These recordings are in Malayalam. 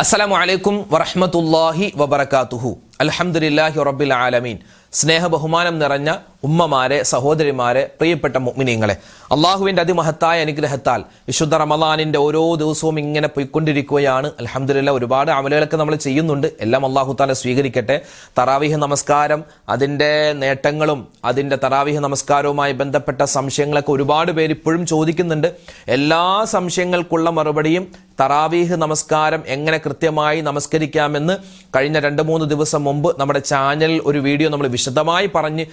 അസ്സലാമു അലൈക്കും വറഹ്മത്തുള്ളാഹി വബറകാതുഹു. അൽഹംദുലില്ലാഹി റബ്ബിൽ ആലമീൻ. സ്നേഹ ബഹുമാനം നിറഞ്ഞ ഉമ്മമാരെ, സഹോദരിമാരെ, പ്രിയപ്പെട്ട മുഅ്മിനീങ്ങളെ, അള്ളാഹുവിൻ്റെ അതിമഹത്തായ അനുഗ്രഹത്താൽ വിശുദ്ധ റമളാനിൻ്റെ ഓരോ ദിവസവും ഇങ്ങനെ പോയിക്കൊണ്ടിരിക്കുകയാണ്. അൽഹംദുലില്ലാഹ് ഒരുപാട് അമലുകളൊക്കെ നമ്മൾ ചെയ്യുന്നുണ്ട്. എല്ലാം അള്ളാഹു തആല സ്വീകരിക്കട്ടെ. തറാവീഹ് നമസ്കാരം, അതിൻ്റെ നേട്ടങ്ങളും അതിൻ്റെ തറാവീഹ് നമസ്കാരവുമായി ബന്ധപ്പെട്ട സംശയങ്ങളൊക്കെ ഒരുപാട് പേര് ഇപ്പോഴും ചോദിക്കുന്നുണ്ട്. എല്ലാ സംശയങ്ങൾക്കുള്ള മറുപടിയും തറാവീഹ് നമസ്കാരം എങ്ങനെ കൃത്യമായി നമസ്കരിക്കാമെന്ന് കഴിഞ്ഞ 2-3 ദിവസം മുമ്പ് നമ്മുടെ ചാനലിൽ ഒരു വീഡിയോ നമ്മൾ വിശദമായി പറഞ്ഞ്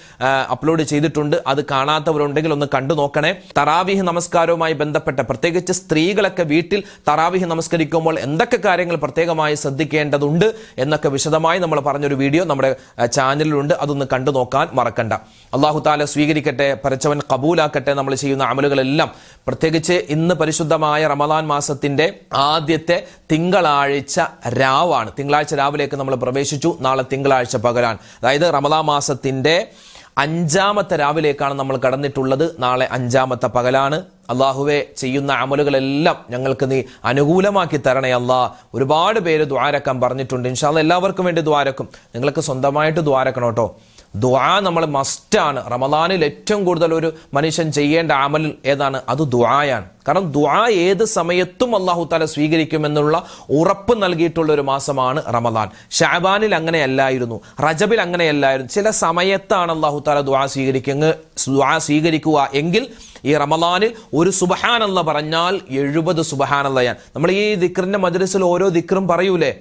അപ്ലോഡ് ചെയ്തിട്ടുണ്ട്. അത് കാണാത്തവരുണ്ടെങ്കിൽ ഒന്ന് കണ്ടു നോക്കണേ. തറാവീഹ് നമസ്കാരവുമായി ബന്ധപ്പെട്ട പ്രത്യേകിച്ച് സ്ത്രീകളൊക്കെ വീട്ടിൽ തറാവീഹ് നമസ്കരിക്കുമ്പോൾ എന്തൊക്കെ കാര്യങ്ങൾ പ്രത്യേകമായി ശ്രദ്ധിക്കേണ്ടതുണ്ട് എന്നൊക്കെ വിശദമായി നമ്മൾ പറഞ്ഞൊരു വീഡിയോ നമ്മുടെ ചാനലിലുണ്ട്. അതൊന്ന് കണ്ടു നോക്കാൻ മറക്കണ്ട. അള്ളാഹു തആല സ്വീകരിക്കട്ടെ, പരച്ചവൻ കബൂലാക്കട്ടെ നമ്മൾ ചെയ്യുന്ന അമലുകളെല്ലാം. പ്രത്യേകിച്ച് ഇന്ന് പരിശുദ്ധമായ റമളാൻ മാസത്തിന്റെ ആദ്യത്തെ തിങ്കളാഴ്ച രാവാണ്. തിങ്കളാഴ്ച രാവിലേക്ക് നമ്മൾ പ്രവേശിച്ചു. നാളെ തിങ്കളാഴ്ച പകലാണ്. അതായത് റമളാൻ മാസത്തിന്റെ 5ാമത്തെ രാവിലേക്കാണ് നമ്മൾ കടന്നിട്ടുള്ളത്. നാളെ 5ാമത്തെ പകലാണ്. അള്ളാഹുവെ, ചെയ്യുന്ന അമലുകളെല്ലാം ഞങ്ങൾക്ക് നീ അനുകൂലമാക്കി തരണേ അല്ലാ. ഒരുപാട് പേര് ദ്വാരക്കാൻ പറഞ്ഞിട്ടുണ്ട്. ഇൻഷാ അല്ലാഹ് എല്ലാവർക്കും വേണ്ടി ദ്വാരക്കും. നിങ്ങൾക്ക് സ്വന്തമായിട്ട് ദ്വാരക്കണം കേട്ടോ. ദുആ നമ്മൾ മസ്റ്റാണ്. റമളാനിൽ ഏറ്റവും കൂടുതൽ ഒരു മനുഷ്യൻ ചെയ്യേണ്ട അമൽ ഏതാണ്? അത് ദുആയാണ്. കാരണം ദുആ ഏത് സമയത്തും അല്ലാഹു തആല സ്വീകരിക്കുമെന്നുള്ള ഉറപ്പ് നൽകിയിട്ടുള്ള ഒരു മാസമാണ് റമളാൻ. ശഅബാനിൽ അങ്ങനെയല്ലായിരുന്നു, റജബിൽ അങ്ങനെയല്ലായിരുന്നു. ചില സമയത്താണ് അല്ലാഹു തആല ദുആ സ്വീകരിക്കുക എങ്കിൽ ഈ റമളാനിൽ ഒരു സുബ്ഹാനല്ലാഹ് പറഞ്ഞാൽ 70 സുബ്ഹാനല്ലാഹ്. നമ്മൾ ഈ ദിക്റിന്റെ മജ്ലിസിൽ ഓരോ ദിക്റും പറയൂലേ,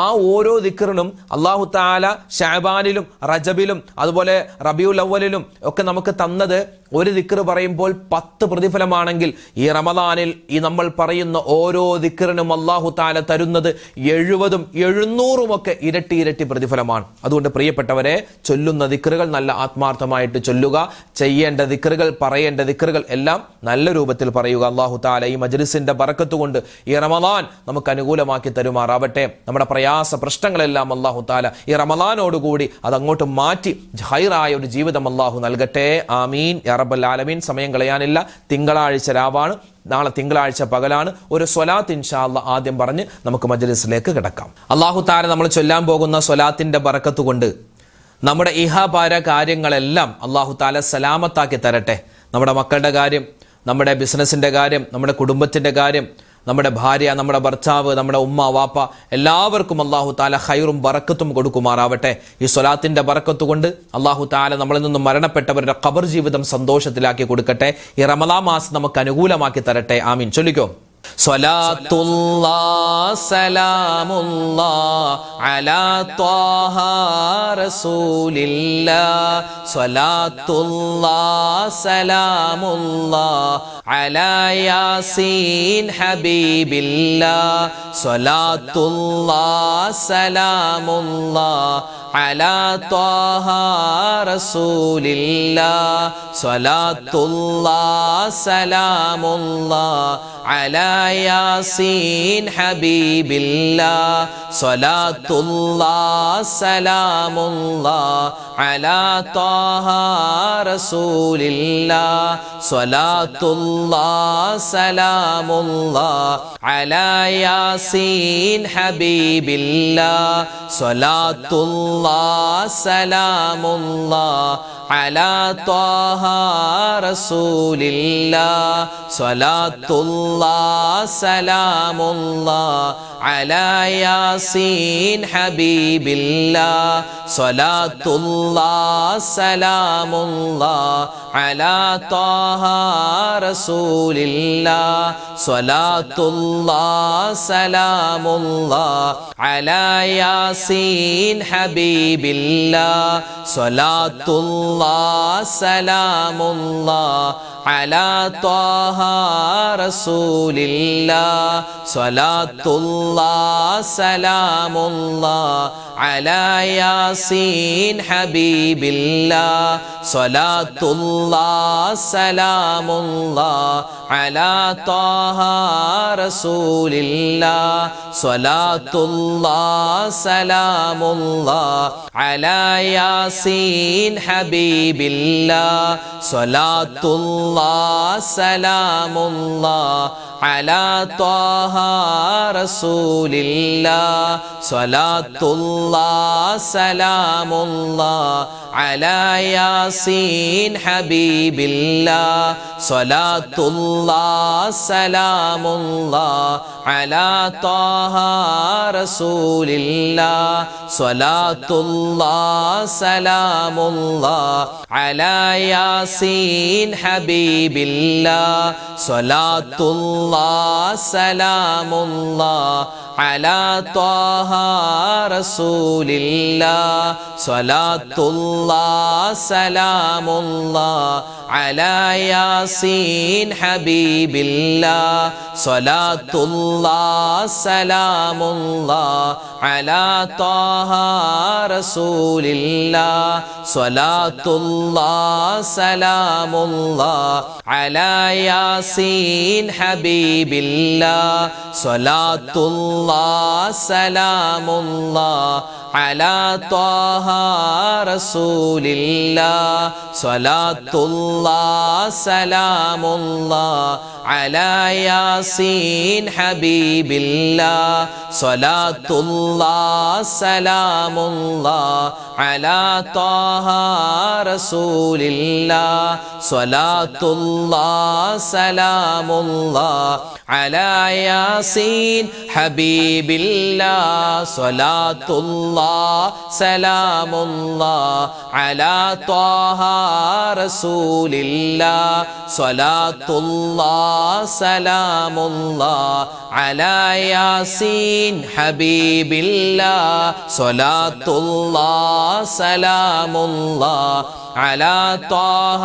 ആ ഓരോ ദിക്റിനും അല്ലാഹു തആല ശഅബാനിലും റജബിലും അതുപോലെ റബീഉൽ അവ്വലിലും ഒക്കെ നമുക്ക് തന്നത് ഒരു ദിക്റ് പറയുമ്പോൾ 10 പ്രതിഫലമാണെങ്കിൽ ഈ റമളാനിൽ ഈ നമ്മൾ പറയുന്ന ഓരോ ദിക്റിനും അല്ലാഹു തആല തരുന്നത് 70ഉം 700ഉം ഒക്കെ ഇരട്ടി പ്രതിഫലമാണ്. അതുകൊണ്ട് പ്രിയപ്പെട്ടവരെ, ചൊല്ലുന്ന ദിക്റുകൾ നല്ല ആത്മാർത്ഥമായിട്ട് ചൊല്ലുക. ചെയ്യേണ്ട ദിക്റുകൾ, പറയേണ്ട ദിക്റുകൾ എല്ലാം നല്ല രൂപത്തിൽ പറയുക. അല്ലാഹു തആല ഈ മജ്ലിസിന്റെ ബറക്കത്ത് കൊണ്ട് ഈ റമളാൻ നമുക്ക് അനുകൂലമാക്കി തരുമാറാവട്ടെ. നമ്മുടെ പ്രയാസ പ്രശ്നങ്ങളെല്ലാം അല്ലാഹു തആല ഈ റമളാനോടുകൂടി അതങ്ങോട്ട് മാറ്റി ഹൈറായ ഒരു ജീവിതം അല്ലാഹു നൽകട്ടെ. ആമീൻ യാ റബ്ബൽ ആലമീൻ. സമയം കളയാനില്ല. തിങ്കളാഴ്ച രാവാണ്, നാളെ തിങ്കളാഴ്ച പകലാണ്. ഒരു സ്വലാത്ത് ഇൻഷാ അല്ലാഹ് ആദ്യം പറഞ്ഞ് നമുക്ക് മജ്ലിസിലേക്ക് കിടക്കാം. അല്ലാഹു തആല നമ്മൾ ചൊല്ലാൻ പോകുന്ന സ്വലാത്തിന്റെ ബറക്കത്ത് കൊണ്ട് നമ്മുടെ ഇഹപാര കാര്യങ്ങളെല്ലാം അല്ലാഹു തആല സലാമത്താക്കി തരട്ടെ. നമ്മുടെ മക്കളുടെ കാര്യം, നമ്മുടെ ബിസിനസിന്റെ കാര്യം, നമ്മുടെ കുടുംബത്തിന്റെ കാര്യം, നമ്മുടെ ഭാര്യ, നമ്മുടെ ഭർത്താവ്, നമ്മുടെ ഉമ്മ വാപ്പ, എല്ലാവർക്കും അല്ലാഹു തആല ഖൈറും ബറക്കത്തും കൊടുക്കുമാറാവട്ടെ. ഈ സ്വലാത്തിന്റെ ബറക്കത്ത് കൊണ്ട് അല്ലാഹു തആല നമ്മളിൽ നിന്നും മരണപ്പെട്ടവരുടെ ഖബർ ജീവിതം സന്തോഷത്തിലാക്കി കൊടുക്കട്ടെ. ഈ റമളാൻ മാസം നമുക്ക് അനുകൂലമാക്കി തരട്ടെ. ആമീൻ. ചൊല്ലിക്കോ. സ്വലാത്തുല്ലാഹ് സലാമുല്ലാഹ് അലാ ത്വാഹ റസൂലില്ലാഹ്. സ്വലാത്തുല്ലാഹ് സലാമുല്ലാഹ് അലാ യാസീൻ ഹബീബില്ലാഹ്. സ്വലാത്തുല്ലാഹ് സലാമുല്ലാഹ് അലാ ത്വാഹ റസൂലില്ലാഹ്. സ്വലാത്തുല്ലാഹ് സലാമുല്ലാഹ് അലാ യാസീൻ ഹബീബില്ലാഹ്. സ്വലാത്തുല്ലാഹ് സലാമുല്ലാഹ് അലാ ത്വാഹ റസൂലില്ലാഹ്. സ്വലാത്തുല്ലാഹ് സലാമുല്ലാഹ് അലാ യാസീൻ ഹബീബില്ലാഹ്. സ്വലാത്തുല്ലാഹ് സലാമുല്ലാഹ് അലാ ത്വാഹ റസൂലില്ലാഹ്. സ്വലാത്തുല്ലാഹ് സലാമുല്ലാഹ് അലാ യാസീൻ ഹബീബില്ലാഹ്. സ്വലാത്തുല്ലാഹ് സലാമുല്ലാഹ് അലാ ത്വാഹ റസൂലില്ലാഹ്. സ്വലാത്തുല്ലാഹ് സലാമുല്ലാഹ് അലാ യാസീൻ ഹബീബില്ലാഹ്. സ്വലാത്തുല്ലാഹ് സലാമുല്ലാഹ് അലാ ത്വാഹ റസൂലില്ലാഹ്. സ്വലാത്തുല്ലാഹ് സലാമുല്ലാഹ് അലാ യാസീൻ ഹബീബില്ലാഹ്. സ്വലാത്തുല്ലാഹ് സലാമുല്ലാഹ് അലാ ത്വാഹ റസൂലില്ലാഹ്. സ്വലാത്തുല്ലാഹ് സലാമുല്ലാഹ് അലാ യാസീൻ ഹബീബില്ലാഹ്. സ്വലാത്തുല്ലാഹ് സലാമുല്ലാഹ് അലാ ത്വാഹ റസൂലില്ലാഹ് സ്വലാത്തുല്ലാഹ് സലാമുല്ലാഹ് അലാ യാസീൻ ഹബീബില്ലാഹ് സ്വലാത്തുല്ലാഹ് സലാമുല്ലാഹ് അലാ ത്വാഹ റസൂലില്ലാഹ് സ്വലാത്തുല്ലാഹ് സലാമുല്ലാഹ് അലാ യാസീൻ ഹബീബില്ലാഹ് സ്വലാത്തുല്ലാഹ് സലാമുല്ലാഹ് അലാ ത്വാഹ റസൂലില്ലാഹ് സ്വലാത്തുല്ലാഹ് സലാമുല്ലാഹ് അലാ യാസീൻ ഹബീബില്ലാഹ് സ്വലാത്തുല്ലാഹ് സലാമുല്ലാഹ് അലാ ത്വാഹ റസൂലില്ലാഹ് സ്വലാത്തുല്ലാഹ് സലാമുല്ലാഹ് അലാ യാസീൻ ഹബീബില്ലാഹ് സ്വലാത്തുല്ലാഹ് സലാമുല്ലാഹ് അലാ ത്വാഹ റസൂലില്ലാഹ് സ്വലാത്തുല്ലാഹ് സലാമുല്ലാഹ് അലാ യാസീൻ ഹബീബില്ലാഹ് സ്വലാത്തുല്ലാഹ് സലാമുല്ലാഹ് അലാ ത്വാഹ റസൂലില്ലാഹ് സ്വലാത്തുല്ലാഹ് സലാമുല്ലാഹ് അലാ യാസീൻ ഹബീബില്ലാഹ് സ്വലാത്തുല്ലാഹ് സലാമുല്ലാഹ് അലാ ത്വാഹ റസൂലില്ലാഹ് സ്വലാത്തുല്ലാഹ് സലാമുല്ലാഹ് അലാ യാസീൻ ഹബീബില്ലാഹ് സ്വലാത്തുല്ലാഹ് സലാമുല്ലാഹ് അലാ ത്വാഹ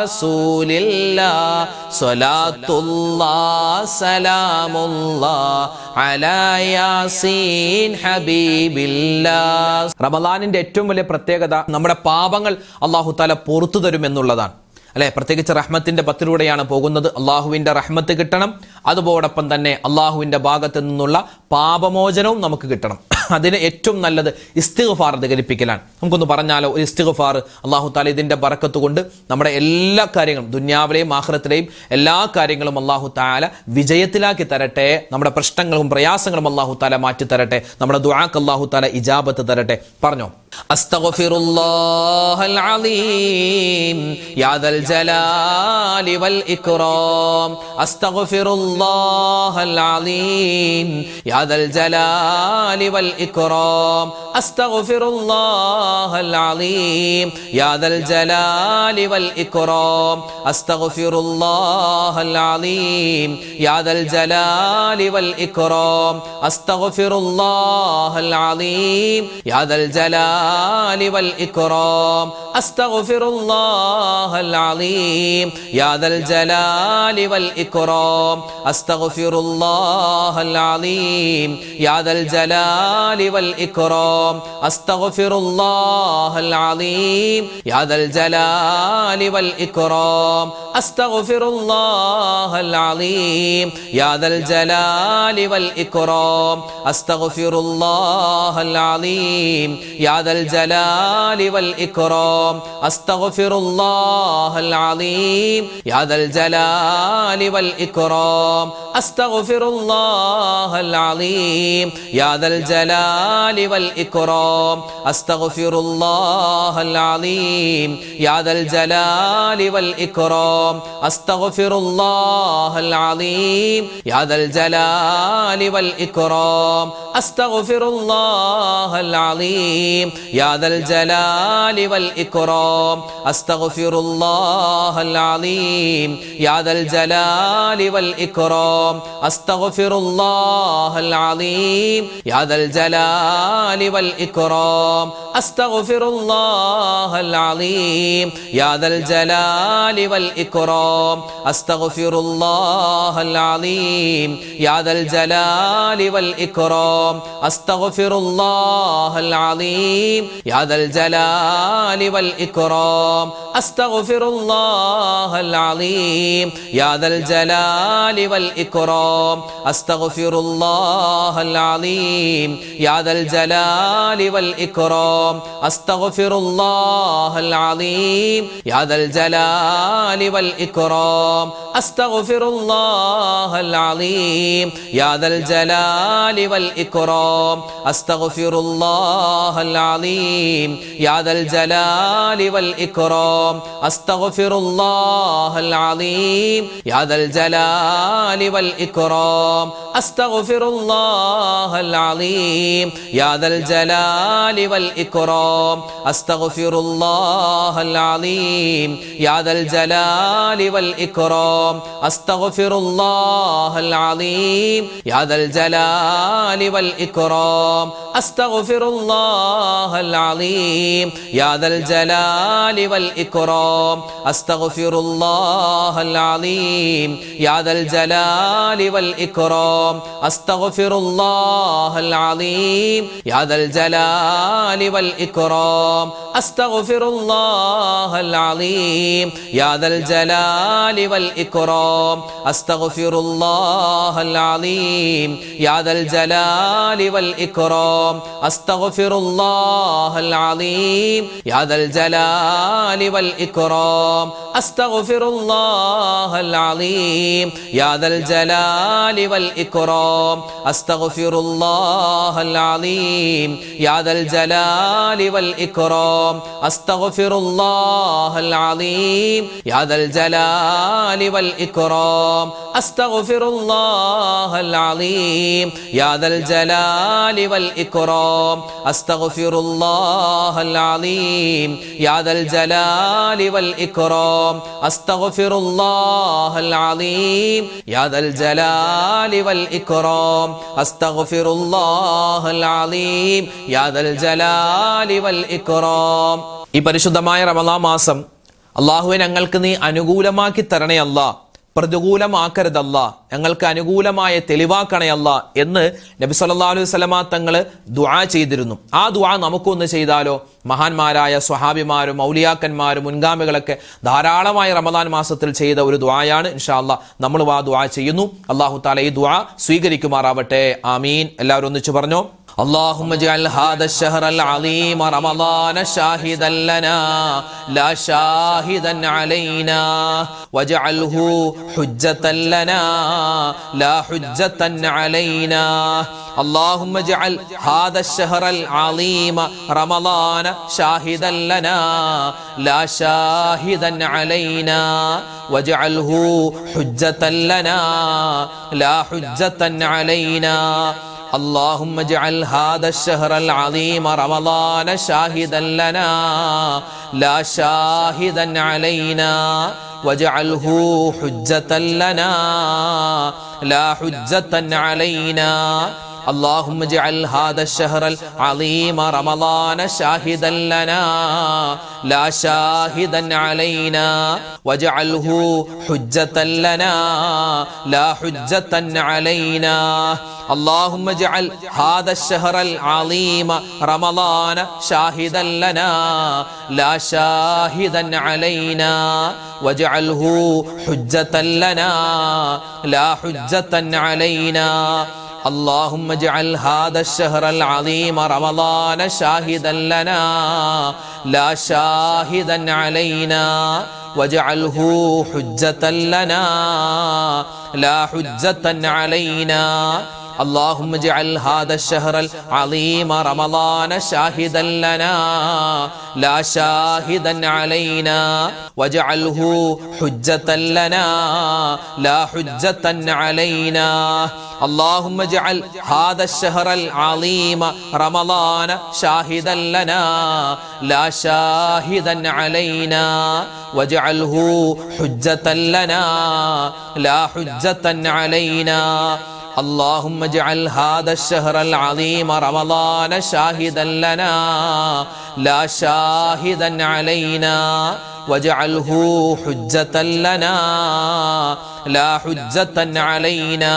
റസൂലില്ലാഹ് സ്വലാത്തുല്ലാഹ് സലാമുല്ലാഹ് അലാ യാസീൻ ഹബീബില്ലാഹ്. റമളാനിന്റെ ഏറ്റവും വലിയ പ്രത്യേകത നമ്മുടെ പാപങ്ങൾ അല്ലാഹു തആല പുറത്തു തരുമെന്നുള്ളതാണ് അല്ലെ. പ്രത്യേകിച്ച് റഹ്മത്തിന്റെ പത്തിലൂടെയാണ് പോകുന്നത്. അള്ളാഹുവിന്റെ റഹ്മത്ത് കിട്ടണം, അതുപോടൊപ്പം തന്നെ അള്ളാഹുവിന്റെ ഭാഗത്ത് നിന്നുള്ള പാപമോചനവും നമുക്ക് കിട്ടണം. അതിന് ഏറ്റവും നല്ലത് ഇസ്തിഗ്ഫാർ അധികരിപ്പിക്കലാണ്. നമുക്കൊന്ന് പറഞ്ഞാലോ, ഒരു ഇസ്തിഗ്ഫാർ അല്ലാഹു തആല ഇതിന്റെ ബറക്കത്ത് കൊണ്ട് നമ്മുടെ എല്ലാ കാര്യങ്ങളും ദുനിയാവിലെയും ആഖിറത്തിലെയും എല്ലാ കാര്യങ്ങളും അല്ലാഹു തആല വിജയത്തിലാക്കി തരട്ടെ. നമ്മുടെ പ്രശ്നങ്ങളും പ്രയാസങ്ങളും അല്ലാഹു തആല മാറ്റി തരട്ടെ. നമ്മുടെ ദുആക്ക് അല്ലാഹു തആല ഇജാബത്ത് തരട്ടെ. പറഞ്ഞോ, അസ്തഗ്ഫിറുല്ലാഹൽ അലീം യാ ദൽ ജലാലി വൽ ഇക്റാം. അസ്തഗ്ഫിറുല്ലാഹൽ അലീം യാ ദൽ ജലാലി വൽ ഇക്റാം. അസ്തഗ്ഫിറുല്ലാഹൽ അലീം യാ ദൽ ജലാലി വൽ ഇക്റാം. അസ്തഗ്ഫിറുല്ലാഹൽ അലീം യാ ദൽ ജലാലി വൽ ഇക്റാം. അസ്തഗ്ഫിറുല്ലാഹൽ അലീം യാ ദൽ ജലാലി വൽ ഇക്റാം. അസ്തഗ്ഫിറുല്ലാഹൽ അലീം യാ ദൽ ജലാലി വൽ ഇക്റാം. അസ്തഗ്ഫിറുല്ലാഹൽ അലീം യാ ദൽ ജലാലി വൽ ഇക്റാം. അസ്തഗ്ഫിറുല്ലാഹൽ അലീം യാ ദൽ ജലാലി വൽ ഇക്റാം. അസ്തഗ്ഫിറുല്ലാഹൽ അലീം യാ ദൽ ജലാലി വൽ ഇക്റാം. അസ്തഗ്ഫിറുല്ലാഹൽ അലീം യാ ദൽ ജലാലി വൽ ഇക്റാം. അസ്തഗ്ഫിറുല്ലാഹൽ അലീം യാ ദൽ ജലാലി വൽ ഇക്റാം. അസ്തഗ്ഫിറുല്ലാഹൽ അലീം യാ ദൽ ജലാലി വൽ ഇക്റാം. അസ്തഗ്ഫിറുല്ലാഹൽ അലീം യാ ദൽ ജലാലി വൽ ഇക്റാം. അസ്തഗ്ഫിറുല്ലാഹൽ അലീം യാ ദൽ ജലാലി വൽ ഇക്റാം. അസ്തഗ്ഫിറുല്ലാഹൽ അലീം യാ ദൽ ജലാലി വൽ ഇക്റാം. അസ്തഗ്ഫിറുല്ലാഹൽ അലീം യാ ദൽ ജലാലി വൽ ഇക്റാം. അസ്തഗ്ഫിറുല്ലാഹൽ അലീം യാ ദൽ ജലാലി വൽ ഇക്റാം. അസ്തഗ്ഫിറുല്ലാഹൽ അലീം യാ ദൽ ജലാലി വൽ ഇക്റാം. അസ്തഗ്ഫിറുല്ലാഹൽ അലീം യാ ദൽ ജലാലി വൽ ഇക്റാം. അസ്തഗ്ഫിറുല്ലാഹൽ അലീം يا ذا الجلال والإكرام أستغفر الله العظيم يا ذا الجلال والإكرام أستغفر الله العظيم يا ذا الجلال والإكرام أستغفر الله العظيم يا ذا الجلال والإكرام أستغفر الله العظيم يا ذا الجلال والإكرام أستغفر الله العظيم يا ذا الجلال والإكرام أستغفر الله العظيم يا ذا الجلال والإكرام أستغفر الله العظيم يا ذا الجلال والإكرام أستغفر الله العظيم يا ذا الجلال والإكرام أستغفر الله العظيم يا ذا الجلال والإكرام أستغفر الله العظيم يا ذا الجلال والإكرام أستغفر الله العظيم يا ذا الجلال والإكرام أستغفر الله العظيم يا ذا الجلال والإكرام أستغفر الله العظيم يا ذا الجلال والإكرام أستغفر الله العظيم يا ذا الجلال والإكرام أستغفر الله العظيم يا ذا الجلال والإكرام أستغفر الله العظيم يا ذا الجلال والإكرام أستغفر الله العظيم يا ذا الجلال والإكرام أستغفر الله العظيم يا ذا الجلال والإكرام أستغفر الله العظيم يا ذا الجلال والإكرام أستغفر الله العظيم يا ذا الجلال والإكرام أستغفر الله العظيم يا ذا الجلال والإكرام أستغفر الله العظيم يا ذا الجلال والإكرام. ഈ പരിശുദ്ധമായ റമളാൻ മാസം അല്ലാഹുവേ ഞങ്ങൾക്ക് നീ അനുകൂലമാക്കി തരണേ അല്ലാ, പ്രതികൂലമാക്കരുതല്ല, ഞങ്ങൾക്ക് അനുകൂലമായ തെളിവാക്കണയല്ല എന്ന് നബി സല്ലല്ലാഹു അലൈഹി വസല്ലമ തങ്ങൾ ദുആ ചെയ്തിരുന്നു. ആ ദുആ നമുക്കൊന്ന് ചെയ്താലോ? മഹാന്മാരായ സ്വഹാബിമാരും ഔലിയാക്കന്മാരും മുൻഗാമികളൊക്കെ ധാരാളമായി റമദാൻ മാസത്തിൽ ചെയ്ത ഒരു ദുആയാണ്. ഇൻഷാ അല്ലാഹ് നമ്മൾ ആ ദുആ ചെയ്യുന്നു. അല്ലാഹു തആല ഈ ദുആ സ്വീകരിക്കുമാറാവട്ടെ. ആമീൻ. എല്ലാവരും ഒന്നിച്ചു പറഞ്ഞോ. اللهم اجعل هذا الشهر العظيم رمضان شاهدا لنا لا شاهدا علينا واجعله حجة لنا لا حجة علينا. اللهم اجعل هذا الشهر العظيم رمضان شاهدا لنا لا شاهدا علينا واجعله حجة لنا لا حجة علينا. اللهم اجعل هذا الشهر العظيم رمضان شاهدا لنا لا شاهدا علينا واجعله حجة لنا لا حجة علينا. اللهم اجعل هذا الشهر العظيم رمضان شاهدا لنا لا شاهدا علينا واجعله حجة لنا لا حجة علينا. اللهم اجعل هذا الشهر العظيم رمضان شاهدا لنا لا شاهدا علينا واجعله حجة لنا لا حجة علينا. اللهم اجعل هذا الشهر العظيم رمضان شاهدا لنا لا شاهدا علينا واجعله حجة لنا لا حجة علينا. اللهم اجعل هذا الشهر العظيم رمضان شاهدا لنا لا شاهدا علينا واجعله حجة لنا لا حجة علينا. اللهم اجعل هذا الشهر العظيم رمضان شاهدا لنا لا شاهدا علينا واجعله حجة لنا لا حجة علينا. اللهم اجعل هذا الشهر العظيم رمضان شاهدا لنا لا شاهدا علينا واجعله حجة لنا لا حجة علينا.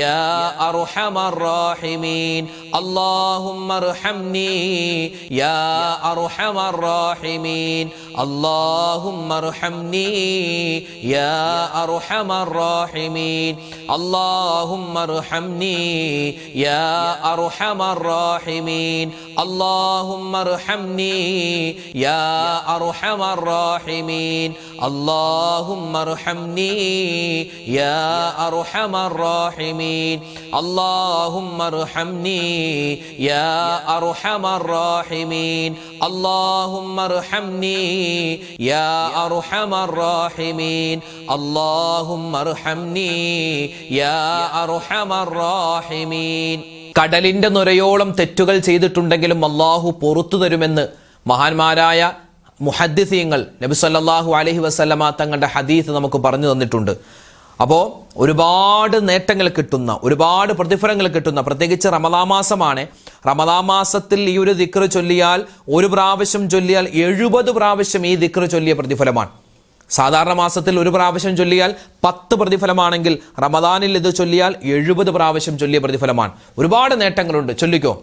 യാ അർഹമർ റാഹിമീൻ അല്ലാഹുമ്മ അർഹംനി യാ അർഹമർ റാഹിമീൻ അല്ലാഹുമ്മ അർഹംനി യാ അർഹമർ റാഹിമീൻ അല്ലാഹുമ്മ അർഹംനി യാ അർഹമർ റാഹിമീൻ അല്ലാഹുമ്മ അർഹംനി യാ അർഹമർ റാഹിമീൻ അല്ലാഹുമ്മ അർഹംനി യാ അർഹമർ റാഹിമീൻ അല്ലാഹുമ്മ അർഹംനി യാ അർഹമർ റാഹിമീൻ അല്ലാഹുമ്മ അർഹംനി യാ അർഹമർ റാഹിമീൻ അല്ലാഹുമ്മ അർഹംനി യാ അർഹമർ റാഹിമീൻ. കടലിന്റെ നുരയോളം തെറ്റുകൾ ചെയ്തിട്ടുണ്ടെങ്കിലും അള്ളാഹു പൊറത്തു തരുമെന്ന് മഹാന്മാരായ മുഹദ്ദിസീങ്ങൾ നബി സല്ലല്ലാഹു അലൈഹി വസല്ലമ തങ്ങളുടെ ഹദീസ് നമുക്ക് പറഞ്ഞു തന്നിട്ടുണ്ട്. അപ്പോൾ ഒരുപാട് നേട്ടങ്ങൾ കിട്ടുന്ന, ഒരുപാട് പ്രതിഫലങ്ങൾ കിട്ടുന്ന, പ്രത്യേകിച്ച് റമദാൻ മാസമാണ്. റമദാൻ മാസത്തിൽ ഈ ഒരു ദിക്ർ ചൊല്ലിയാൽ, ഒരു പ്രാവശ്യം ചൊല്ലിയാൽ 70 പ്രാവശ്യം ഈ ദിക്ർ ചൊല്ലിയ പ്രതിഫലമാണ്. സാധാരണ മാസത്തിൽ ഒരു പ്രാവശ്യം ചൊല്ലിയാൽ 10 പ്രതിഫലമാണെങ്കിൽ റമദാനിൽ ഇത് ചൊല്ലിയാൽ 70 പ്രാവശ്യം ചൊല്ലിയ പ്രതിഫലമാണ്. ഒരുപാട് നേട്ടങ്ങളുണ്ട്. ചൊല്ലിക്കോ.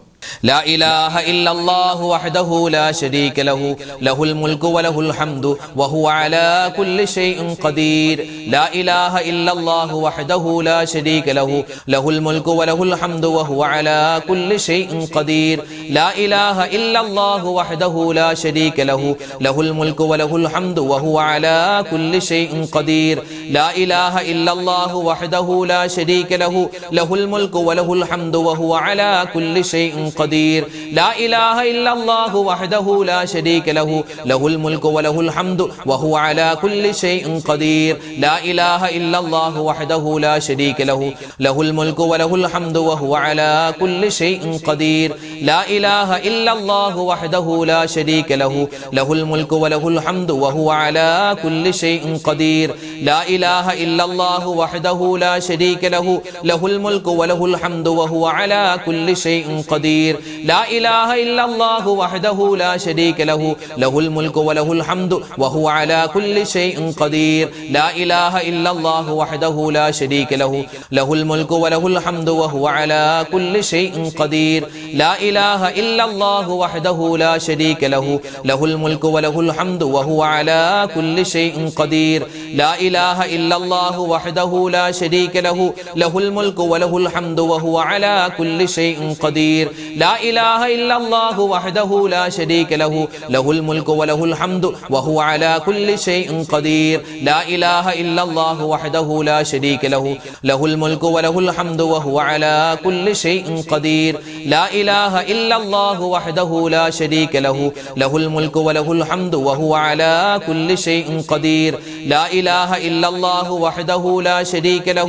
ലാ ഇലാഹ ഇല്ലല്ലാഹു വഹ്ദഹു ലാ ശരീക ലഹു ലഹുൽ മുൽക്കു വലഹുൽ ഹംദു വഹുവ അലാ കുല്ലി ഷൈഇൻ ഖദീർ. ലാ ഇലാഹ ഇല്ലല്ലാഹു വഹ്ദഹു ലാ ശരീക ലഹു ലഹുൽ മുൽക്കു വലഹുൽ ഹംദു വഹുവ അലാ കുല്ലി ഷൈഇൻ ഖദീർ. ലാ ഇലാഹ ഇല്ലല്ലാഹു വഹ്ദഹു ലാ ശരീക ലഹു ലഹുൽ മുൽക്കു വലഹുൽ ഹംദു വഹുവ അലാ കുല്ലി ഷൈഇൻ ഖദീർ. ലാ ഇലാഹ ഇല്ലല്ലാഹു വഹ്ദഹു ലാ ശരീക ലഹു ലഹുൽ മുൽക്കു വലഹുൽ ഹംദു വഹുവ അലാ കുല്ലി ഷൈഇൻ قدير لا إله إلا الله وحده لا شريك له له الملك وله الحمد وهو على كل شيء قدير لا إله إلا الله وحده لا شريك له له الملك وله الحمد وهو على كل شيء قدير لا إله إلا الله وحده لا شريك له له الملك وله الحمد وهو على كل شيء قدير لا إله إلا الله وحده لا شريك له له الملك وله الحمد وهو على كل شيء قدير لا إله إلا الله وحده لا شريك له له الملك وله الحمد وهو على كل شيء قدير لا إله إلا الله وحده لا شريك له له الملك وله الحمد وهو على كل شيء قدير لا إله إلا الله وحده لا شريك له له الملك وله الحمد وهو على كل شيء قدير لا إله إلا الله وحده لا شريك له له الملك وله الحمد وهو على كل شيء قدير لا إله إلا الله وحده لا شريك له له الملك وله الحمد وهو على كل شيء قدير لا إله إلا الله وحده لا شريك له له الملك وله الحمد وهو على كل شيء قدير لا إله إلا الله وحده لا شريك له له الملك وله الحمد وهو على كل شيء قدير لا إله إلا الله وحده لا شريك له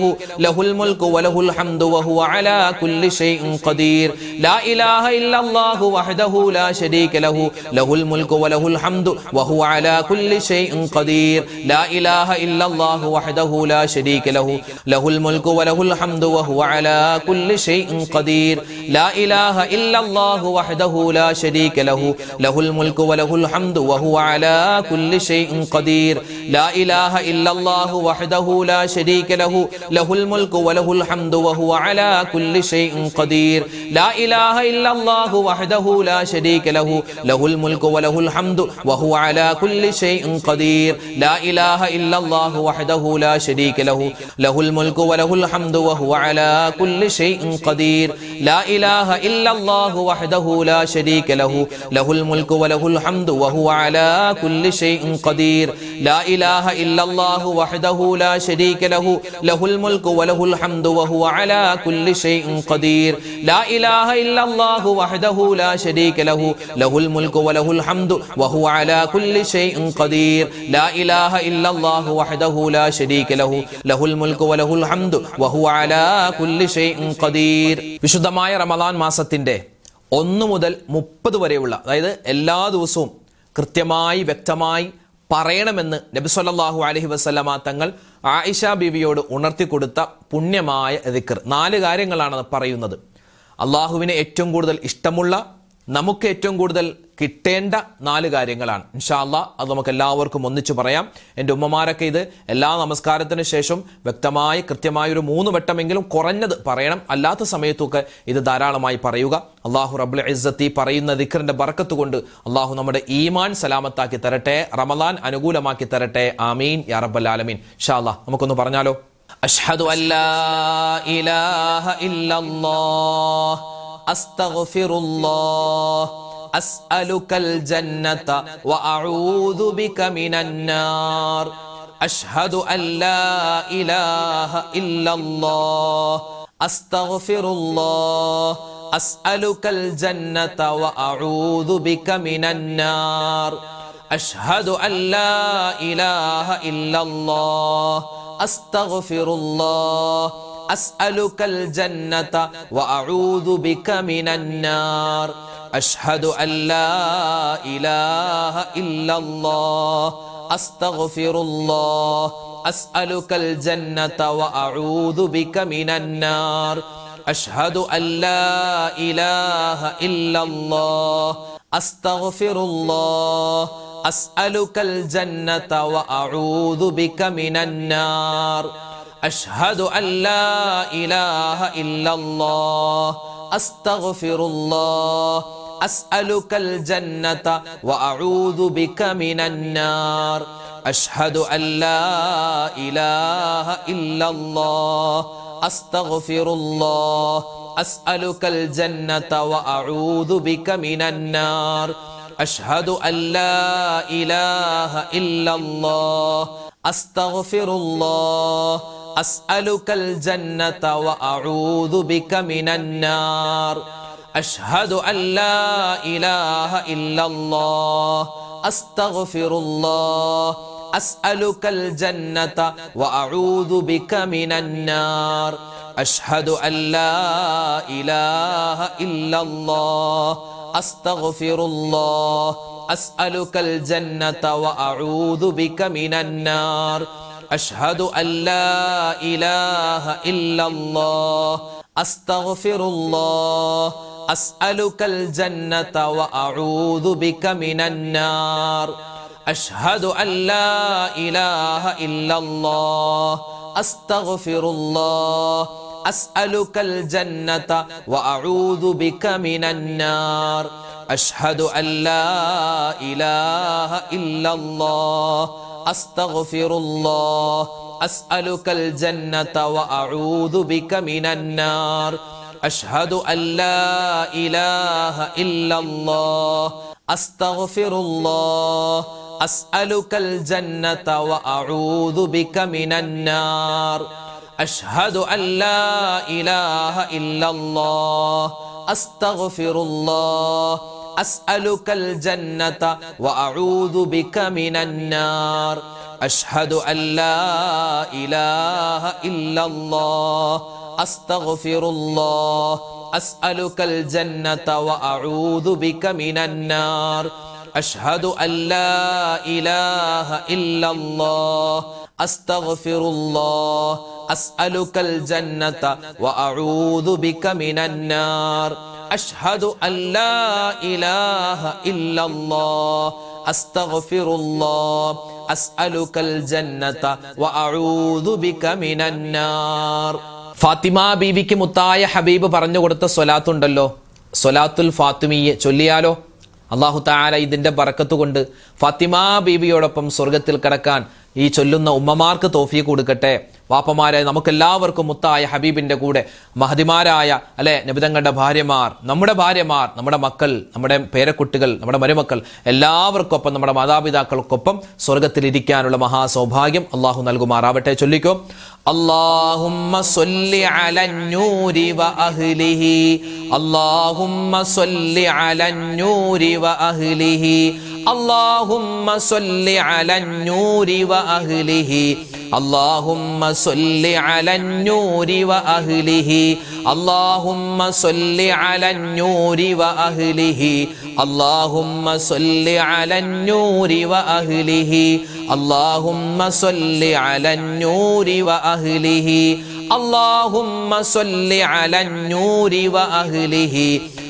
له الملك وله الحمد وهو على كل شيء قدير لا إله إلا الله وحده لا شريك له له الملك وله الحمد وهو على كل شيء قدير لا إله إلا الله وحده لا شريك له له الملك وله الحمد وهو على كل شيء قدير لا إله إلا الله وحده لا شريك له له الملك وله الحمد وهو على كل شيء قدير لا إله إلا الله وحده لا شريك له له الملك وله الحمد وهو على كل شيء قدير لا إله إلا الله وحده لا شريك له له الملك وله الحمد وهو على كل شيء قدير لا إله إلا الله وحده لا شريك له له الملك وله الحمد وهو على كل شيء قدير لا إله إلا الله وحده لا شريك له له الملك وله الحمد وهو على كل شيء قدير لا إله إلا الله وحده لا شريك له له الملك وله الحمد وهو على كل شيء قدير لا إله إلا الله وحده لا شريك له له الملك وله الحمد وهو على كل شيء قدير لا إله إلا الله وحده لا شريك له له الملك وله الحمد وهو على كل شيء قدير. വിശുദ്ധമായ റമദാൻ മാസത്തിന്റെ 1 മുതൽ 30 വരെയുള്ള, അതായത് എല്ലാ ദിവസവും കൃത്യമായി വ്യക്തമായി പറയണമെന്ന് നബി സല്ലല്ലാഹു അലൈഹി വസല്ലമ തങ്ങൾ ആയിഷ ബീവിയോട് ഉണർത്തിക്കൊടുത്ത പുണ്യമായ ദിക്ർ. 4 കാര്യങ്ങളാണ് പറയുന്നത്. അള്ളാഹുവിനെ ഏറ്റവും കൂടുതൽ ഇഷ്ടമുള്ള, നമുക്ക് ഏറ്റവും കൂടുതൽ കിട്ടേണ്ട 4 കാര്യങ്ങളാണ്. ഇൻഷാ അല്ലാഹ് അത് നമുക്ക് എല്ലാവർക്കും ഒന്നിച്ചു പറയാം. എൻ്റെ ഉമ്മമാരൊക്കെ ഇത് എല്ലാ നമസ്കാരത്തിന് ശേഷം വ്യക്തമായി കൃത്യമായി ഒരു 3 വട്ടമെങ്കിലും കുറഞ്ഞത് പറയണം. അല്ലാത്ത സമയത്തൊക്കെ ഇത് ധാരാളമായി പറയുക. അള്ളാഹു റബ്ബുൽ ഇസ്സത്തി പറയുന്ന ദിക്റിന്റെ ബറക്കത്ത് കൊണ്ട് അള്ളാഹു നമ്മുടെ ഈമാൻ സലാമത്താക്കി തരട്ടെ, റമളാൻ അനുകൂലമാക്കി തരട്ടെ. ആമീൻ യാ റബ്ബൽ ആലമീൻ. ഇൻഷാ അല്ലാഹ് നമുക്കൊന്ന് പറഞ്ഞാലോ. അഷ്ഹദു അല്ലാ ഇലാഹ ഇല്ലല്ലാഹ് അസ്തഗ്ഫിറുല്ലാഹ് അസ്അലുകൽ ജന്നത വഅഊദു ബിക മിനന്നാർ. അഷ്ഹദു അല്ലാ ഇലാഹ ഇല്ലല്ലാഹ് അസ്തഗ്ഫിറുല്ലാഹ് അസ്അലുകൽ ജന്നത വഅഊദു ബിക മിനന്നാർ. അഷ്ഹദു അല്ലാ ഇലാഹ ഇല്ലല്ലാഹ് അസ്തഗ്ഫിറുല്ലാഹ് അസ്അലുകൽ ജന്നത വഅഊദു ബിക മിനന്നാർ. അഷ്ഹദു അല്ലാ ഇലാഹ ഇല്ലല്ലാഹ് അസ്തഗ്ഫിറുല്ലാഹ് അസ്അലുകൽ ജന്നത വഅഊദു ബിക മിനന്നാർ. അഷ്ഹദു അല്ലാ ഇലാഹ ഇല്ലല്ലാഹ് അസ്തഗ്ഫിറുല്ലാഹ് അസ്അലുകൽ ജന്നത വഅഊദു ബിക മിനന്നാർ. അഷ്ഹദു അല്ലാ ഇലാഹ ഇല്ലല്ലാഹ് അസ്തഗ്ഫിറുല്ലാഹ് അസ്അലുകൽ ജന്നത വഅഊദു ബിക മിനന്നാർ. അഷ്ഹദു അല്ലാ ഇലാഹ ഇല്ലല്ലാഹ് അസ്തഗ്ഫിറുല്ലാഹ് അസ്അലുകൽ ജന്നത വഅഊദു ബിക മിനന്നാർ. അഷ്ഹദു അല്ലാ ഇലാഹ ഇല്ലല്ലാഹ് അസ്തഗ്ഫിറുല്ലാഹ് അസ്അലുകൽ ജന്നത വഅഊദു ബിക മിനന്നാർ. അഷ്ഹദു അല്ലാ ഇലാഹ ഇല്ലല്ലാഹ് അസ്തഗ്ഫിറുല്ലാഹ് അസ്അലുകൽ ജന്നത വഅഊദു ബിക മിനന്നാർ. അഷ്ഹദു അല്ലാ ഇലാഹ ഇല്ലല്ലാഹ് അസ്തഗ്ഫിറുല്ലാഹ് അസ്അലുകൽ ജന്നത വഅഊദു ബിക മിനന്നാർ. അഷ്ഹദു അല്ലാ ഇലാഹ ഇല്ലല്ലാഹ് അസ്തഗ്ഫിറുല്ലാഹ് അസ്അലുകൽ ജന്നത വഅഊദു ബിക മിനന്നാർ. അഷ്ഹദു അല്ലാ ഇലാഹ ഇല്ലല്ലാഹ് അസ്തഗ്ഫിറുല്ലാഹ് അസ്അലുകൽ ജന്നത വഅഊദു ബിക മിനന്നാർ. അഷ്ഹദു അല്ലാ ഇലാഹ ഇല്ലല്ലാഹ് അസ്തഗ്ഫിറുല്ലാഹ് അസ്അലുകൽ ജന്നത വഅഊദു ബിക മിനന്നാർ. അഷ്ഹദു അല്ലാ ഇലാഹ ഇല്ലല്ലാഹ് അസ്തഗ്ഫിറുല്ലാഹ് അസ്അലുകൽ ജന്നത വഅഊദു ബിക മിനന്നാർ. അഷ്ഹദു അല്ലാ ഇലാഹ ഇല്ലല്ലാഹ് അസ്തഗ്ഫിറുല്ലാഹ് അസ്അലുകൽ ജന്നത വഅഊദു ബിക മിനന്നാർ. അഷ്ഹദു അല്ലാ ഇലാഹ ഇല്ലല്ലാഹ് അസ്തഗ്ഫിറുല്ലാഹ് അസ്അലുകൽ ജന്നത വഅഊദു ബിക മിനന്നാർ. അഷ്ഹദു അല്ലാ ഇലാഹ ഇല്ലല്ലാഹ് അസ്തഗ്ഫിറുല്ലാഹ് അസ്അലുകൽ ജന്നത വഅഊദു ബിക മിനന്നാർ. അഷ്ഹദു അല്ലാ ഇലാഹ ഇല്ലല്ലാഹ് അസ്തഗ്ഫിറുല്ലാഹ് അസ്അലുകൽ ജന്നത വഅഊദു ബിക മിനന്നാർ. ഫാത്തിമ ബീവിക്ക് മുത്തായ ഹബീബ് പറഞ്ഞു കൊടുത്ത സ്വലാത്തുണ്ടല്ലോ, സ്വലാത്തുൽ ഫാത്തിമിയെ ചൊല്ലിയാലോ? അല്ലാഹു തആല ഇതിന്റെ ബറക്കത്ത് കൊണ്ട് ഫാത്തിമ ബീവിയോടൊപ്പം സ്വർഗത്തിൽ കടക്കാൻ ഈ ചൊല്ലുന്ന ഉമ്മമാർക്ക് തൗഫീഖ് കൊടുക്കട്ടെ. വാപ്പമാരെ നമുക്കെല്ലാവർക്കും മുത്തായ ഹബീബിന്റെ കൂടെ മഹദിമാരായ നബിതങ്ങളുടെ ഭാര്യമാർ, നമ്മുടെ മക്കൾ, നമ്മുടെ പേരക്കുട്ടികൾ, നമ്മുടെ മരുമക്കൾ എല്ലാവർക്കൊപ്പം നമ്മുടെ മാതാപിതാക്കൾക്കൊപ്പം സ്വർഗത്തിൽ ഇരിക്കാനുള്ള മഹാസൗഭാഗ്യം അള്ളാഹു നൽകുമാറാവട്ടെ. ചൊല്ലിക്കോ. അല്ലാഹുമ്മ സ്വല്ലി അലന്നൂരി വ അഹ്ലിഹി അല്ലാഹുമ്മ സ്വല്ലി അലന്നൂരി വ അഹ്ലിഹി അല്ലാഹുമ്മ സ്വല്ലി അലന്നൂരി വ അഹ്ലിഹി اللهم صل على النور وأهله اللهم صل على النور وأهله اللهم صل على النور وأهله اللهم صل على النور وأهله اللهم صل على النور وأهله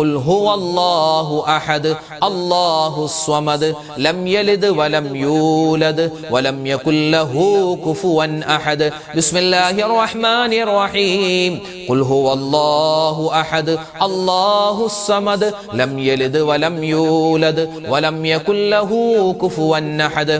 ഖുൽ ഹുവല്ലാഹു അഹദ് അല്ലാഹുസ് സ്വമദ് ലം യലിദ് വലം യൂലദ് വലം യകുൽ ലഹു കുഫുവൻ അഹദ് ബിസ്മില്ലാഹിർ റഹ്മാനിർ റഹീം ഖുൽ ഹുവല്ലാഹു അഹദ് അല്ലാഹുസ് സമദ് ലം യലിദ് വലം യൂലദ് വലം യകുൽ ലഹു കുഫുവൻ അഹദ്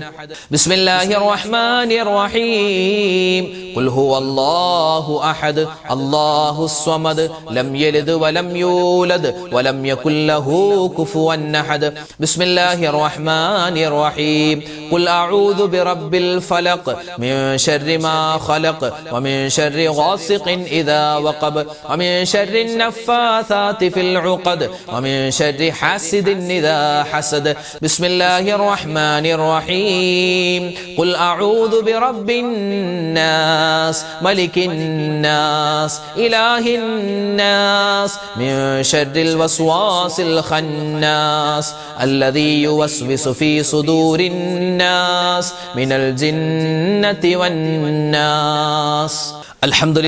ബിസ്മില്ലാഹിർ റഹ്മാനിർ റഹീം ഖുൽ ഹുവല്ലാഹു അഹദ് അല്ലാഹുസ് സമദ് ലം യലിദ് വലം യൂലദ് വലം യകുൽ ലഹു കുഫുവൻ അഹദ് ബിസ്മില്ലാഹിർ റഹ്മാനിർ റഹീം ഖുൽ അഊദു ബിറബ്ബിൽ ഫലഖ് മിൻ ശർരി മാ ഖലഖ് വമിൻ ശർരി ഗാസിഖിൻ ഇദാ വഖബ് വമിൻ ശർരി النفاثات في العقد ومن شر حاسد إذا حسد بسم الله الرحمن الرحيم قل أعوذ برب الناس ملك الناس إله الناس من شر الوسواس الخناس الذي يوسوس في صدور الناس من الجنة والناس الحمد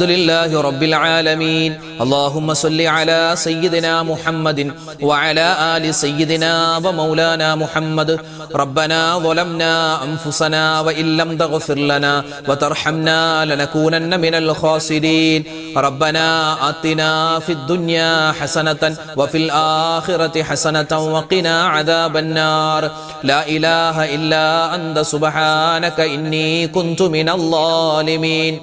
لله رب العالمين اللهم صل على سيدنا محمد وعلى آل سيدنا ومولانا محمد ربنا ظلمنا أنفسنا وإن لم تغفر لنا وترحمنا لنكونن من الخاسرين ربنا آتنا في الدنيا حسنة وفي الآخرة حسنة وقنا عذاب النار لا إله إلا أنت سبحانك إني كنت من الظالمين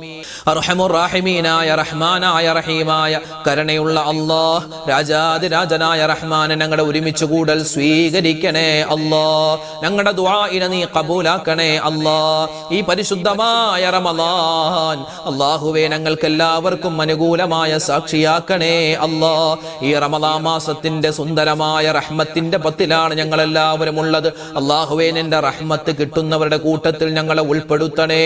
അർഹമുർ റഹീമീനായ റഹ്മാനായ റഹീമായ കരുണയുള്ള അല്ലാഹ് രാജാതിരാജനായ റഹ്മാനെ ഞങ്ങളുടെ ഒരുമിച്ച് കൂടൽ സ്വീകരിക്കണേ അല്ലാഹ് ഞങ്ങളുടെ ദുആഇനെ നീ ഖബൂലാക്കണേ അല്ലാഹ് ഈ പരിശുദ്ധമായ റമളാൻ അല്ലാഹുവേ ഞങ്ങൾക്ക് എല്ലാവർക്കും അനുകൂലമായ സാക്ഷിയാക്കണേ അല്ലാഹ് ഈ റമളാൻ മാസത്തിന്റെ സുന്ദരമായ റഹ്മത്തിന്റെ പത്തിലാണ് ഞങ്ങൾ എല്ലാവരും ഉള്ളത് അല്ലാഹുവേ നിന്റെ റഹ്മത്ത് കിട്ടുന്നവരുടെ കൂട്ടത്തിൽ ഞങ്ങളെ ഉൾപ്പെടുത്തണേ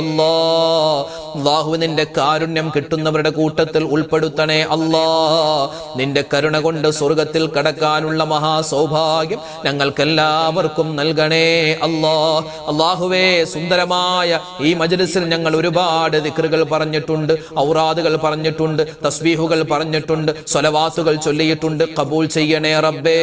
അല്ലാഹ് അല്ലാഹു നിന്റെ കാരുണ്യം കിട്ടുന്നവരുടെ കൂട്ടത്തിൽ ഉൾപ്പെടുത്തണേ അല്ലാഹ് നിന്റെ കരുണ കൊണ്ട് സ്വർഗ്ഗത്തിൽ കടക്കാനുള്ള മഹാസൗഭാഗ്യം ഞങ്ങൾക്കെല്ലാവർക്കും നൽകണേ അല്ലാഹ് അല്ലാഹുവേ സുന്ദരമായ ഈ മജ്ലിസിൽ ഞങ്ങൾ ഒരുപാട് ദിക്റുകൾ പറഞ്ഞിട്ടുണ്ട് ഔറാദുകൾ പറഞ്ഞിട്ടുണ്ട് തസ്ബീഹുകൾ പറഞ്ഞിട്ടുണ്ട് സ്വലവാത്തുകൾ ചൊല്ലിയിട്ടുണ്ട് ഖബൂൽ ചെയ്യണേ റബ്ബേ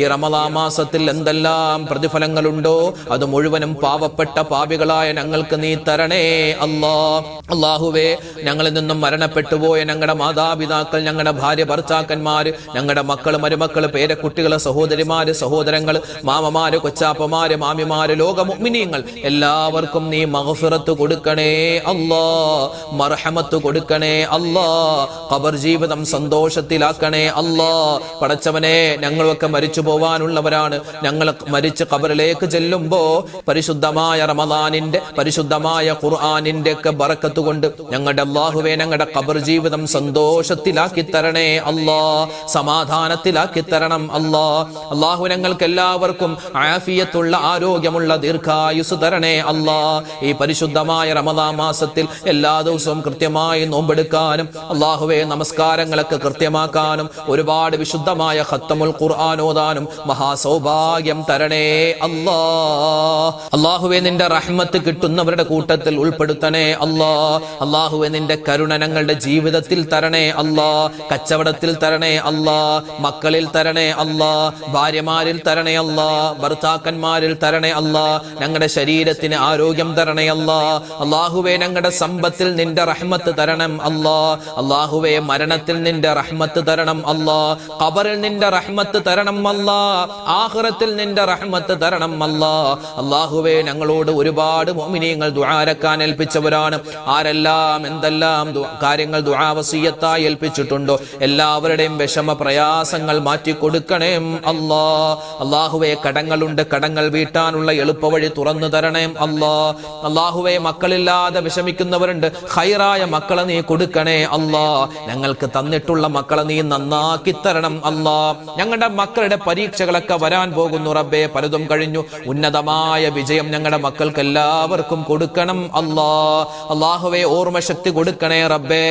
ഈ റമളാൻ മാസത്തിൽ എന്തെല്ലാം പ്രതിഫലങ്ങളുണ്ടോ അത് മുഴുവനും പാവപ്പെട്ട പാപികളായ ഞങ്ങൾക്ക് നീ തരണേ അല്ലാഹ് അല്ലാഹുവേ ഞങ്ങളിൽ നിന്നും മരണപ്പെട്ടുപോയ ഞങ്ങളുടെ മാതാപിതാക്കൾ ഞങ്ങളുടെ ഭാര്യ ഭർത്താക്കന്മാര് ഞങ്ങളുടെ മക്കള് മരുമക്കള് പേരക്കുട്ടികള് സഹോദരിമാര് സഹോദരങ്ങള് മാമമാര് കൊച്ചാപ്പമാര് മാമിമാര് ലോക മുഅ്മിനീങ്ങൾ എല്ലാവർക്കും നീ മഗ്ഫിറത്ത് കൊടുക്കണേ അല്ലാഹ് മർഹമത്ത് കൊടുക്കണേ അല്ലാഹ് ഖബർ ജീവിതം സന്തോഷത്തിലാക്കണേ അല്ലാഹ് പടച്ചവനെ ഞങ്ങളൊക്കെ മരിച്ചു പോവാനുള്ളവരാണ് ഞങ്ങൾ മരിച്ച് ഖബറിലേക്ക് ചെല്ലുമ്പോ പരിശുദ്ധമായ റമളാനിന്റെ പരിശുദ്ധമായ ഖുർആനിന്റെ ഒക്കെ ബറക്കത്ത് കൊണ്ട് ഞങ്ങളുടെ അല്ലാഹുവേ ഞങ്ങളുടെ ഖബർ ജീവിതം സന്തോഷത്തിലാക്കി തരണേ അല്ലാഹ് സമാധാനത്തിലാക്കി തരണം അല്ലാഹ് അല്ലാഹു ഞങ്ങൾക്ക് എല്ലാവർക്കും ആഫിയത്തുള്ള ആരോഗ്യമുള്ള ദീർഘായുസ് തരണേ അല്ലാഹ് ഈ പരിശുദ്ധമായ റമളാൻ മാസത്തിൽ എല്ലാ ദിവസവും കൃത്യമായി നോമ്പെടുക്കാനും അല്ലാഹുവേ നമസ്കാരങ്ങളൊക്കെ കൃത്യമാക്കാനും ഒരുപാട് വിശുദ്ധമായ ഖത്തമുൽ ഖുർആൻ ഓതാനും മഹാസൗഭാഗ്യം തരണേ അല്ലാഹ് അല്ലാഹുവേ നിന്റെ റഹ്മത്ത് കിട്ടുന്നവരുടെ കൂട്ടത്തിൽ ഉൾപ്പെടുത്തണേ അല്ലാഹ് അല്ലാഹുവേ നിന്റെ കരുണ ഞങ്ങളുടെ ജീവിതത്തിൽ തരണേ അല്ലാഹ് കച്ചവടത്തിൽ തരണേ അല്ലാഹ് മക്കളിൽ തരണേ അല്ലാഹ് ഭാര്യമാരിൽ തരണേ അല്ലാഹ് ഭർത്താക്കന്മാരിൽ തരണേ അല്ലാഹ് ഞങ്ങളുടെ ശരീരത്തിന് ആരോഗ്യം തരണേ അല്ലാഹ് അല്ലാഹുവേ ഞങ്ങളുടെ സമ്പത്തിൽ നിന്റെ റഹ്മത്ത് തരണം അല്ലാഹ് അല്ലാഹുവേ മരണത്തിൽ നിന്റെ റഹ്മത്ത് തരണം അല്ലാഹ് ഖബറിൽ നിന്റെ റഹ്മത്ത് തരണം അല്ലാഹ് ആഖിറത്തിൽ നിന്റെ റഹ്മത്ത് തരണം അല്ലാഹ് അല്ലാഹുവേ ഞങ്ങളോട് ഒരുപാട് മുഅ്മിനീങ്ങൾ ദുആരക്കാൻ ഏൽപ്പിച്ചവരാണ് ആരെല്ലാം എന്തെല്ലാം കാര്യങ്ങൾ ദുആ വസിയത്തായി ഏൽപ്പിച്ചിട്ടുണ്ടോ എല്ലാവരുടെയും വിഷമ പ്രയാസങ്ങൾ മാറ്റി കൊടുക്കണേ അല്ലാഹ് അല്ലാഹുവേ കടങ്ങളുണ്ട് കടങ്ങൾ വീട്ടാനുള്ള എളുപ്പവഴി തുറന്നു തരണേ അല്ലാഹ് അല്ലാഹുവേ മക്കളില്ലാതെ വിഷമിക്കുന്നവരുണ്ട് ഖൈറായ മക്കളെ നീ കൊടുക്കണേ അല്ലാഹ് ഞങ്ങൾക്ക് തന്നിട്ടുള്ള മക്കളെ നീ നന്നാക്കി തരണം അല്ലാഹ് ഞങ്ങളുടെ മക്കളുടെ പരീക്ഷകളൊക്കെ വരാൻ പോകുന്നു റബ്ബേ പലതും കഴിഞ്ഞു ഉന്നതമായ വിജയം ഞങ്ങളുടെ മക്കൾക്ക് എല്ലാവർക്കും കൊടുക്കണം അല്ലാഹ് അല്ലാഹുവേ ഓർമ്മശക്തി കൊടുക്കണേ റബ്ബേ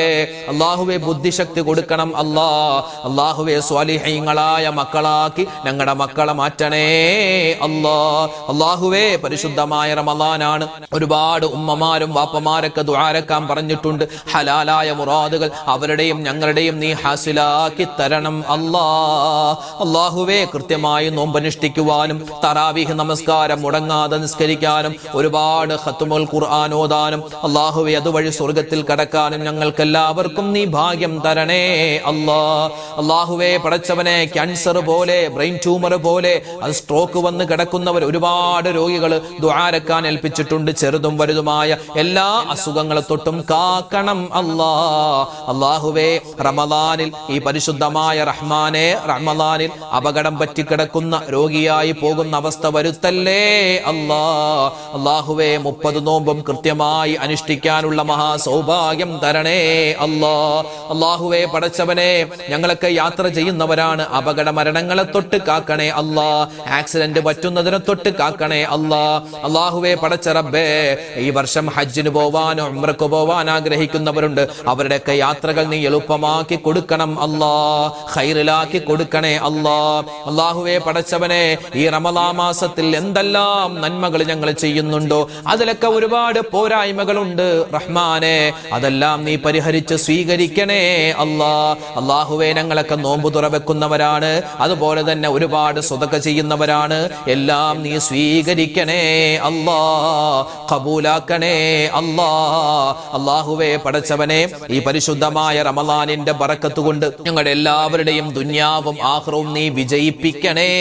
അല്ലാഹുവേ ബുദ്ധിശക്തി കൊടുക്കണം അല്ലാഹ് അല്ലാഹുവേ സ്വാലിഹീങ്ങളായ മക്കളാക്കി ഞങ്ങളുടെ മക്കളെ മാറ്റണേ അല്ലാഹ് അല്ലാഹുവേ പരിശുദ്ധമായ റമളാനാണ് ഒരുപാട് ഉമ്മമാരും വാപ്പമാരൊക്കെ ദുആരക്കാൻ പറഞ്ഞിട്ടുണ്ട് ഹലാലായ ഹലാലായ മുറാദുകൾ അവരുടെയും ഞങ്ങളുടെയും നീ ഹാസിലാക്കി തരണം അല്ലാഹുവേ കൃത്യമായി നോമ്പനുഷ്ഠിക്കുവാനും തറാവീഹ് നമസ്കാരം മുടങ്ങാതെ നിസ്കരിക്കാനും ഒരുപാട് ഖത്മുൽ ഖുർആൻ ഓതാനും അല്ലാഹുവേ അതുവഴി സ്വർഗ്ഗത്തിൽ കടക്കാനും ഞങ്ങൾക്കെല്ലാവർക്കും നീ ഭാഗ്യം തരണേ അല്ലാഹുവേ പടച്ചവനെ ക്യാൻസർ പോലെ ബ്രെയിൻ ട്യൂമർ പോലെ അത് സ്ട്രോക്ക് വന്ന് കിടക്കുന്നവർ ഒരുപാട് രോഗികൾ ദുആരക്കാൻ ഏൽപ്പിച്ചിട്ടുണ്ട്. ചെറുതും വലുതുമായ എല്ലാ അസുഖങ്ങളെ തൊട്ടും കാക്കണം അല്ലാഹുവേ റമദാനിൽ ഈ പരിശുദ്ധമായ റഹ്മാനെ റമദാനിൽ അപകടം പറ്റിക്കിടക്കുന്ന രോഗിയായി പോകുന്ന അവസ്ഥ വരുത്തല്ലേ അല്ലാഹുവേ 30 നോമ്പും കൃത്യമായി അനുഷ്ഠിക്കാനുള്ള മഹാസൗഭാഗ്യം തരണേ അല്ലാഹുവേ പടച്ചവനെ ഞങ്ങളൊക്കെ യാത്ര ചെയ്യുന്നവരാണ്. അപകട മരണങ്ങളെ തൊട്ട് കാക്കണേ ആക്സിഡന്റ് പറ്റുന്നതിനെ തൊട്ട് കാക്കണേ അല്ലാഹുവേ പടച്ച റബ്ബേ ഈ വർഷം ഹജ്ജിന് പോവാനോ ഉംറക്ക് പോവാൻ ആഗ്രഹിക്കുന്നവരുണ്ട്. അവരുടെയൊക്കെ യാത്രകൾ നീ എളുപ്പമാക്കി കൊടുക്കണം ഖൈറിലാക്കി കൊടുക്കണേ അല്ലാഹുവേ പടച്ചവനെ ഈ റമദാൻ മാസത്തിൽ എന്തെല്ലാം നന്മകൾ ഞങ്ങൾ ചെയ്യുന്നുണ്ടോ അതിലൊക്കെ ഒരുപാട് പോരായ്മകളുണ്ട് റഹ്മാനെ. അതെല്ലാം നീ പരിഹരിച്ച് സ്വീകരിക്കണേ അല്ലാഹുവേ ഞങ്ങളൊക്കെ നോമ്പ് തുറവെക്കുന്നവരാണ്, അതുപോലെ തന്നെ ഒരുപാട് സ്വതക്ക ചെയ്യുന്നവരാണ്. എല്ലാം നീ സ്വീകരിക്കണേ ഖബൂലാക്കണേ അല്ലാഹുവേ പടച്ചവനെ ഈ പരിശുദ്ധമായ റമദാനിന്റെ ബറക്കത്ത് കൊണ്ട് ഞങ്ങളുടെ എല്ലാവരുടെയും ദുനിയാവും ആഖിറവും നീ വിജയിപ്പിക്കണേ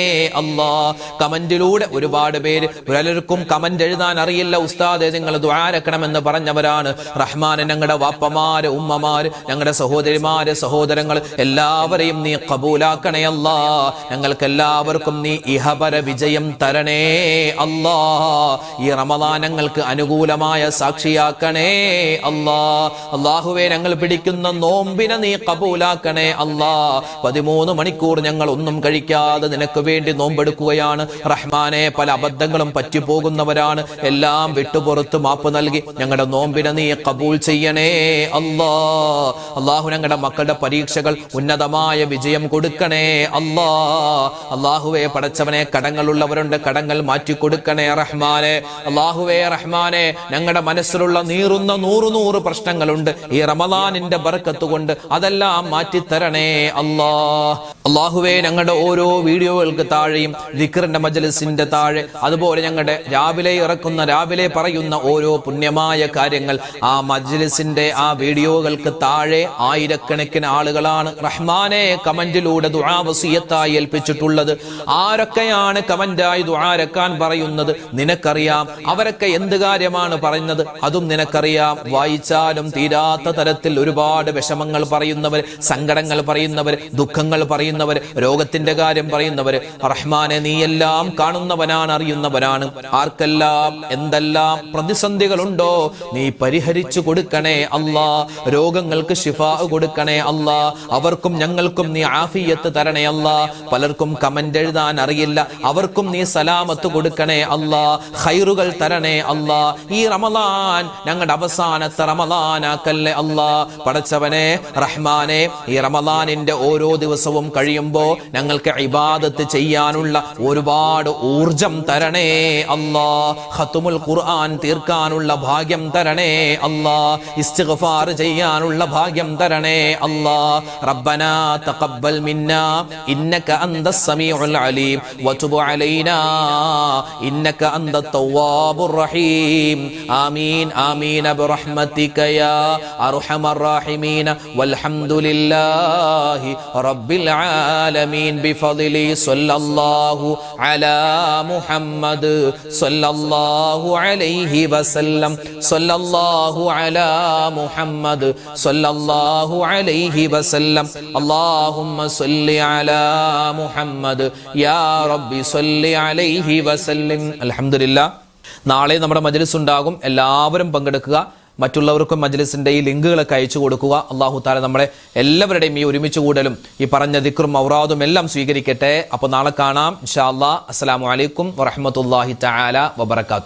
കമന്റിലൂടെ ഒരുപാട് പേര് പലർക്കും കമന്റ് എഴുതാൻ അറിയില്ല ഉസ്താദേ നിങ്ങൾ ദുആരക്കണമെന്ന് പറഞ്ഞവരാണ്. റഹ്മാനെ ഞങ്ങളുടെ വാപ്പമാര് ഉമ്മമാര് ഞങ്ങളുടെ സഹോദരിമാര് സഹോദരങ്ങൾ എല്ലാവരെയും നീ ഖബൂലാക്കണേ ഞങ്ങൾക്ക് എല്ലാവർക്കും നീ ഇഹപര വിജയം തരണേ ഈ റമദാൻ ഞങ്ങൾക്ക് അനുകൂലമായ സാക്ഷിയാക്കണേ അല്ലാഹുവേ ഞങ്ങൾ പിടിക്കുന്ന നോമ്പിനെ നീ ഖബൂലാക്കണേ 13 മണിക്കൂർ ഞങ്ങൾ ഒന്നും കഴിക്കാതെ നിനക്ക് വേണ്ടി നോമ്പെടുക്കുകയാണ് റഹ്മാനെ. പല അബദ്ധങ്ങളും പറ്റിപ്പോകുന്നവരാണ്. എല്ലാം വിട്ടുപുറത്ത് മാപ്പ് നൽകി ഞങ്ങളുടെ നോമ്പിനെ നീ ഖബൂൽ ചെയ്യണേ അല്ലാഹു ഞങ്ങളുടെ മക്കളുടെ പരീക്ഷകൾ ഉന്നതമായ വിജയം കൊടുക്കണേ അല്ലാഹുവേ പടച്ചവനെ കടങ്ങളുള്ളവരുണ്ട്, കടങ്ങൾ മാറ്റി കൊടുക്കണേ റഹ്മാനെ. അല്ലാഹുവേ റഹ്മാനെ ഞങ്ങളുടെ മനസ്സിലുള്ള നീറുന്ന 100 പ്രശ്നങ്ങളുണ്ട്. ഈ റമദാനിന്റെ ബർക്കത്ത് കൊണ്ട് അതെല്ലാം മാറ്റിത്തരണേ അല്ലാഹുവേ ഞങ്ങളുടെ ഓരോ വീഡിയോകൾക്ക് താഴെയും ദിക്റിന്റെ മജ്ലിസിന്റെ താഴെ അതുപോലെ ഞങ്ങളുടെ രാവിലെ പറയുന്ന ഓരോ പുണ്യമായ കാര്യങ്ങൾ ആ മജ്ലിസിന്റെ ആ വീഡിയോകൾക്ക് താഴെ ആയിരക്കണക്കിന് ആളുകളാണ് റഹ്മാനെ കമന്റിലൂടെ ദുആ വസിയത്തായി ഏൽപ്പിച്ചിട്ടുള്ളത്. ആരൊക്കെയാണ് കമന്റായി ദുആരക്കാൻ പറയുന്നത് നിനക്കറിയാം. അവരൊക്കെ എന്ത് കാര്യമാണ് പറയുന്നത് അതും നിനക്കറിയാം. വായിച്ചാലും തീരാത്ത തരത്തിൽ ഒരുപാട് വിഷമങ്ങൾ പറയുന്നവർ, സങ്കടങ്ങൾ പറയുന്നവർ, ദുഃഖങ്ങൾ പറയുന്നവർ, രോഗത്തിന്റെ കാര്യം പറയുന്നവർ. റഹ്മാനെ നീ എല്ലാം കാണുന്നവനാണ്, അറിയുന്നവനാണ്. ആർക്കെല്ലാം എന്തെല്ലാം പ്രതിസന്ധികളുണ്ടോ നീ പരിഹരിച്ചു കൊടുക്കണേ രോഗങ്ങൾക്ക് ശിഫാ കൊടുക്കണേ അവർക്കും ഞങ്ങൾക്കും നീ ആഫിയത്ത് തരണേ പലർക്കും കമന്റ് എഴുതാൻ അറിയില്ല, അവർക്കും നീ സലാമത്ത് കൊടുക്കണേ ഖൈറുകൾ തരണേ ഈ റമദാൻ ഞങ്ങളുടെ അവസാനത്തെ റമദാനാക്കല്ലേ പടച്ചവനെ റഹ്മാനെ. ഈ റമദാനിന്റെ ഓരോ ദിവസവും കഴിയുമ്പോ ഞങ്ങൾക്ക് ഇബാദത്ത് ചെയ്യാനുള്ള ഒരുപാട് ഊർജം തരണേ ഖത്മുൽ ഖുർആൻ തീർക്കാനുള്ള ഭാഗ്യം തരണേ ഇസ്തിഗ്ഫാർ ചെയ്യാനുള്ള ഭാഗ്യം തരണേ റബ്ബനാ തഖബ്ബൽ മിന്നാ ഇന്നക അന്തസ് സമീഉൽ അലീം വതുബ് അലൈനാ ഇന്നക അന്തത് തവ്വാബുർ റഹീം ആമീൻ ആമീൻ ബിറഹ്മതിക യാ അർഹമർ റഹീമീൻ വൽഹംദുലില്ലാഹി റബ്ബിൽ ആലമീൻ ബിഫദ്ലി സ്വല്ലല്ലാഹു അലാ മുഹമ്മദ് സ്വല്ലല്ലാഹു അലൈഹി വസല്ലം സ്വല്ലല്ലാഹു അലാ മുഹമ്മദ് സ്വല്ലല്ലാഹു അലൈഹി വസല്ലം അല്ലാഹുമ്മ സ്വല്ലി അലാ മുഹമ്മദ് യാ റബ്ബി സ്വല്ലി അലൈഹി വസല്ലം. അൽഹംദുലില്ലാഹ്. നാളെ നമ്മുടെ മജ്ലിസ് ഉണ്ടാകും, എല്ലാവരും പങ്കെടുക്കുക. മറ്റുള്ളവർക്കും മജ്ലിസിന്റെ ഈ ലിങ്കുകളൊക്കെ അയച്ചു കൊടുക്കുക. അല്ലാഹു തആല നമ്മളെ എല്ലാവരുടെയും ഈ ഒരുമിച്ച് കൂടലും ഈ പറഞ്ഞ ദിക്റും ഔറാദും എല്ലാം സ്വീകരിക്കട്ടെ. അപ്പോൾ നാളെ കാണാം ഇൻഷാ അല്ലാഹ്. അസ്സലാമു അലൈക്കും വറഹ്മത്തുള്ളാഹി തആല വബറകാതുഹു.